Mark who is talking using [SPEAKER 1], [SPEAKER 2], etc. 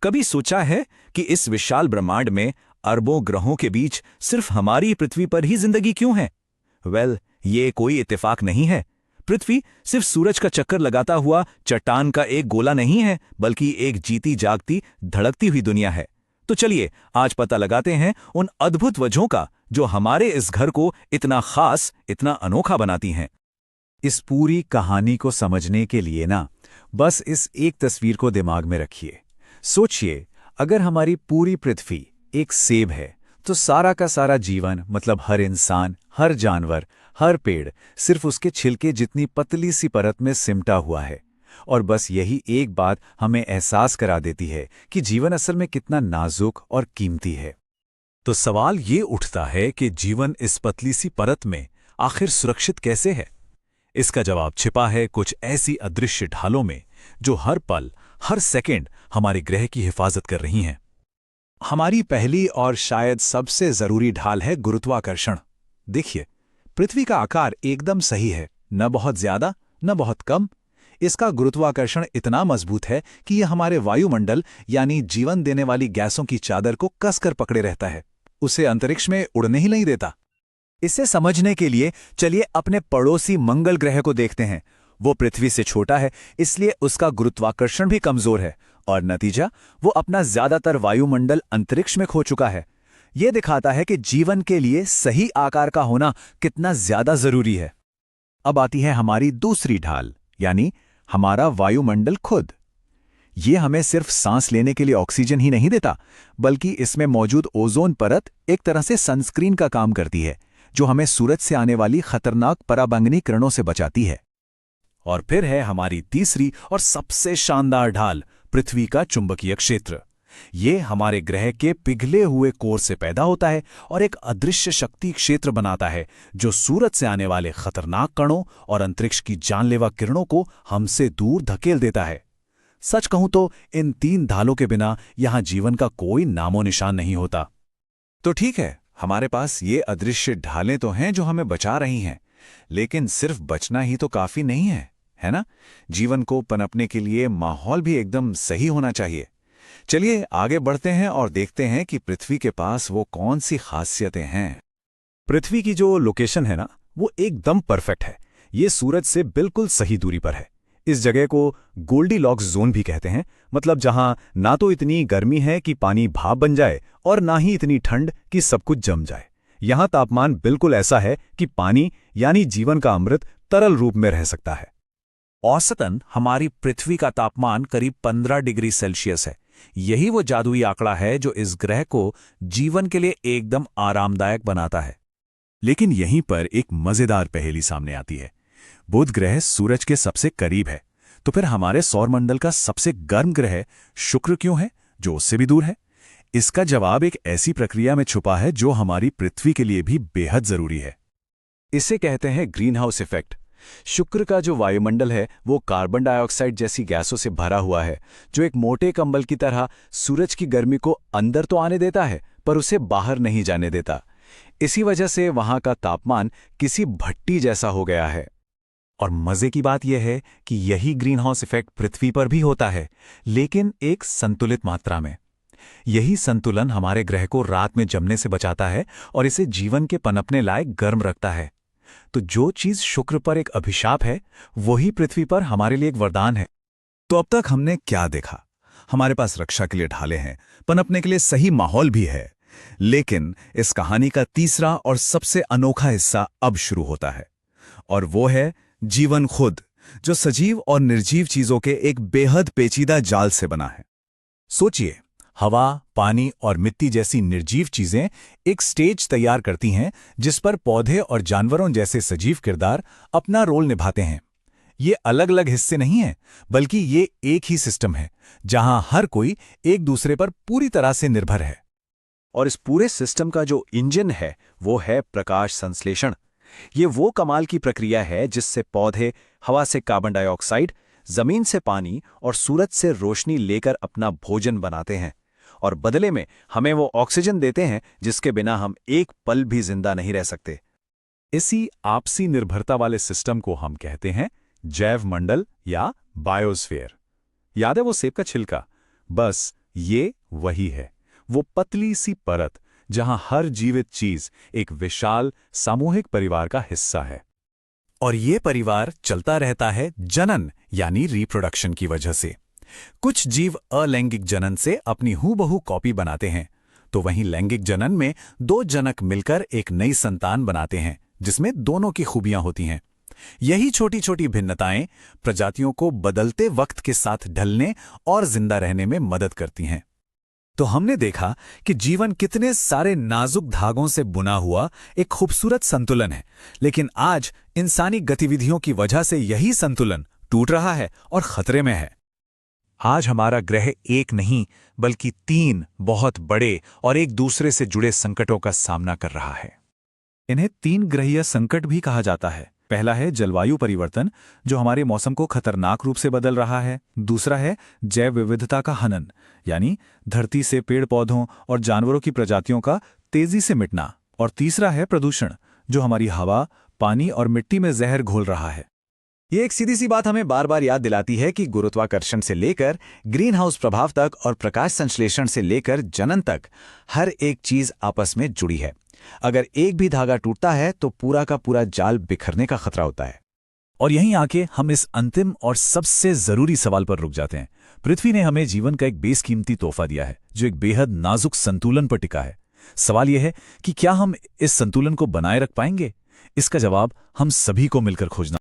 [SPEAKER 1] कभी सोचा है कि इस विशाल ब्रह्मांड में अरबों ग्रहों के बीच सिर्फ हमारी पृथ्वी पर ही जिंदगी क्यों है? ये कोई इत्तेफाक नहीं है। पृथ्वी सिर्फ सूरज का चक्कर लगाता हुआ चट्टान का एक गोला नहीं है, बल्कि एक जीती जागती धड़कती हुई दुनिया है। तो चलिए आज पता लगाते हैं उन अद्भुत वजहों का जो हमारे इस घर को इतना खास, इतना अनोखा बनाती हैं।
[SPEAKER 2] इस पूरी कहानी को समझने के लिए ना बस इस एक तस्वीर को दिमाग में रखिए। सोचिए, अगर हमारी पूरी पृथ्वी एक सेब है तो सारा का सारा जीवन, मतलब हर इंसान, हर जानवर, हर पेड़ सिर्फ उसके छिलके जितनी पतली सी परत में सिमटा हुआ है। और बस यही एक बात हमें एहसास करा देती है कि जीवन असल में कितना नाजुक और कीमती है।
[SPEAKER 3] तो सवाल ये उठता है कि जीवन इस पतली सी परत में आखिर सुरक्षित कैसे है? इसका जवाब छिपा है कुछ ऐसी अदृश्य ढालों में जो हर पल, हर सेकंड हमारे ग्रह की हिफाजत कर रही हैं।
[SPEAKER 4] हमारी पहली और शायद सबसे जरूरी ढाल है गुरुत्वाकर्षण। देखिए, पृथ्वी का आकार एकदम सही है, न बहुत ज्यादा न बहुत कम। इसका गुरुत्वाकर्षण इतना मजबूत है कि यह हमारे वायुमंडल यानी जीवन देने वाली गैसों की चादर को कसकर पकड़े रहता है, उसे अंतरिक्ष में उड़ने ही नहीं देता।
[SPEAKER 2] इसे समझने के लिए चलिए अपने पड़ोसी मंगल ग्रह को देखते हैं। वो पृथ्वी से छोटा है, इसलिए उसका गुरुत्वाकर्षण भी कमजोर है और नतीजा, वो अपना ज्यादातर वायुमंडल अंतरिक्ष में खो चुका है। यह दिखाता है कि जीवन के लिए सही आकार का होना कितना ज्यादा जरूरी है। अब आती है हमारी दूसरी ढाल, यानी हमारा वायुमंडल खुद। ये हमें सिर्फ सांस लेने के लिए ऑक्सीजन ही नहीं देता, बल्कि इसमें मौजूद ओजोन परत एक तरह से सनस्क्रीन का काम करती है, जो हमें सूरज से आने वाली खतरनाक पराबैंगनी किरणों से बचाती है।
[SPEAKER 3] और फिर है हमारी तीसरी और सबसे शानदार ढाल, पृथ्वी का चुंबकीय क्षेत्र। ये हमारे ग्रह के पिघले हुए कोर से पैदा होता है और एक अदृश्य शक्ति क्षेत्र बनाता है जो सूरज से आने वाले खतरनाक कणों और अंतरिक्ष की जानलेवा किरणों को हमसे दूर धकेल देता है। सच कहूं तो इन तीन ढालों के बिना यहां जीवन का कोई नामो निशान नहीं होता।
[SPEAKER 4] तो ठीक है, हमारे पास ये अदृश्य ढालें तो हैं जो हमें बचा रही हैं, लेकिन सिर्फ बचना ही तो काफी नहीं है ना? जीवन को पनपने के लिए माहौल भी एकदम सही होना चाहिए। चलिए आगे बढ़ते हैं और देखते हैं कि पृथ्वी के पास वो कौन सी खासियतें हैं।
[SPEAKER 3] पृथ्वी की जो लोकेशन है ना, वो एकदम परफेक्ट है। ये सूरज से बिल्कुल सही दूरी पर है। इस जगह को गोल्डीलॉक्स जोन भी कहते हैं, मतलब जहां ना तो इतनी गर्मी है कि पानी भाप बन जाए और ना ही इतनी ठंड कि सब कुछ जम जाए। यहां तापमान बिल्कुल ऐसा है कि पानी यानी जीवन का अमृत तरल रूप में रह सकता है।
[SPEAKER 1] औसतन हमारी पृथ्वी का तापमान करीब 15 डिग्री सेल्सियस है। यही वो जादुई आंकड़ा है जो इस ग्रह को जीवन के लिए एकदम आरामदायक बनाता है।
[SPEAKER 3] लेकिन यहीं पर एक मजेदार पहेली सामने आती है। बुध ग्रह सूरज के सबसे करीब है, तो फिर हमारे सौरमंडल का सबसे गर्म ग्रह शुक्र क्यों है, जो उससे भी दूर है? इसका जवाब एक ऐसी प्रक्रिया में छुपा है जो हमारी पृथ्वी के लिए भी बेहद जरूरी है।
[SPEAKER 2] इसे कहते हैं ग्रीन हाउस इफेक्ट। शुक्र का जो वायुमंडल है वो कार्बन डाइऑक्साइड जैसी गैसों से भरा हुआ है, जो एक मोटे कंबल की तरह सूरज की गर्मी को अंदर तो आने देता है पर उसे बाहर नहीं जाने देता। इसी वजह से वहां का तापमान किसी भट्टी जैसा हो गया है।
[SPEAKER 3] और मजे की बात यह है कि यही ग्रीन हाउस इफेक्ट पृथ्वी पर भी होता है, लेकिन एक संतुलित मात्रा में। यही संतुलन हमारे ग्रह को रात में जमने से बचाता है और इसे जीवन के पनपने लायक गर्म रखता है। तो जो चीज शुक्र पर एक अभिशाप है, वही पृथ्वी पर हमारे लिए एक वरदान है।
[SPEAKER 4] तो अब तक हमने क्या देखा? हमारे पास रक्षा के लिए ढालें हैं, पनपने के लिए सही माहौल भी है। लेकिन इस कहानी का तीसरा और सबसे अनोखा हिस्सा अब शुरू होता है, और वो है जीवन खुद, जो सजीव और निर्जीव चीजों के एक बेहद पेचीदा जाल से बना है।
[SPEAKER 3] सोचिए, हवा, पानी और मिट्टी जैसी निर्जीव चीजें एक स्टेज तैयार करती हैं जिस पर पौधे और जानवरों जैसे सजीव किरदार अपना रोल निभाते हैं। ये अलग अलग हिस्से नहीं हैं, बल्कि ये एक ही सिस्टम है जहां हर कोई एक दूसरे पर पूरी तरह से निर्भर है।
[SPEAKER 2] और इस पूरे सिस्टम का जो इंजन है वो है प्रकाश संश्लेषण। ये वो कमाल की प्रक्रिया है जिससे पौधे हवा से कार्बन डाइऑक्साइड, जमीन से पानी और सूरज से रोशनी लेकर अपना भोजन बनाते हैं, और बदले में हमें वो ऑक्सीजन देते हैं जिसके बिना हम एक पल भी जिंदा नहीं रह सकते।
[SPEAKER 3] इसी आपसी निर्भरता वाले सिस्टम को हम कहते हैं जैव मंडल या बायोस्फीयर। याद है वो सेब का छिलका? बस ये वही है, वो पतली सी परत जहां हर जीवित चीज एक विशाल सामूहिक परिवार का हिस्सा है। और ये परिवार चलता रहता है जनन यानी रिप्रोडक्शन की वजह से। कुछ जीव अलैंगिक जनन से अपनी हूबहू कॉपी बनाते हैं, तो वहीं लैंगिक जनन में दो जनक मिलकर एक नई संतान बनाते हैं जिसमें दोनों की खूबियां होती हैं। यही छोटी छोटी भिन्नताएं प्रजातियों को बदलते वक्त के साथ ढलने और जिंदा रहने में मदद करती हैं। तो हमने देखा कि जीवन कितने सारे नाजुक धागों से बुना हुआ एक खूबसूरत संतुलन है, लेकिन आज इंसानी गतिविधियों की वजह से यही संतुलन टूट रहा है और खतरे में है।
[SPEAKER 4] आज हमारा ग्रह एक नहीं बल्कि 3 बहुत बड़े और एक दूसरे से जुड़े संकटों का सामना कर रहा है।
[SPEAKER 3] इन्हें 3 ग्रहीय संकट भी कहा जाता है। पहला है जलवायु परिवर्तन, जो हमारे मौसम को खतरनाक रूप से बदल रहा है। दूसरा है जैव विविधता का हनन, यानी धरती से पेड़ पौधों और जानवरों की प्रजातियों का तेजी से मिटना। और तीसरा है प्रदूषण, जो हमारी हवा, पानी और मिट्टी में जहर घोल रहा है।
[SPEAKER 2] ये एक सीधी सी बात हमें बार बार याद दिलाती है कि गुरुत्वाकर्षण से लेकर ग्रीन हाउस प्रभाव तक और प्रकाश संश्लेषण से लेकर जनन तक हर एक चीज आपस में जुड़ी है। अगर एक भी धागा टूटता है तो पूरा का पूरा जाल बिखरने का खतरा होता है।
[SPEAKER 3] और यहीं आके हम इस अंतिम और सबसे जरूरी सवाल पर रुक जाते हैं। पृथ्वी ने हमें जीवन का एक बेशकीमती तोहफा दिया है, जो एक बेहद नाजुक संतुलन पर टिका है। सवाल यह है कि क्या हम इस संतुलन को बनाए रख पाएंगे? इसका जवाब हम सभी को मिलकर खोजना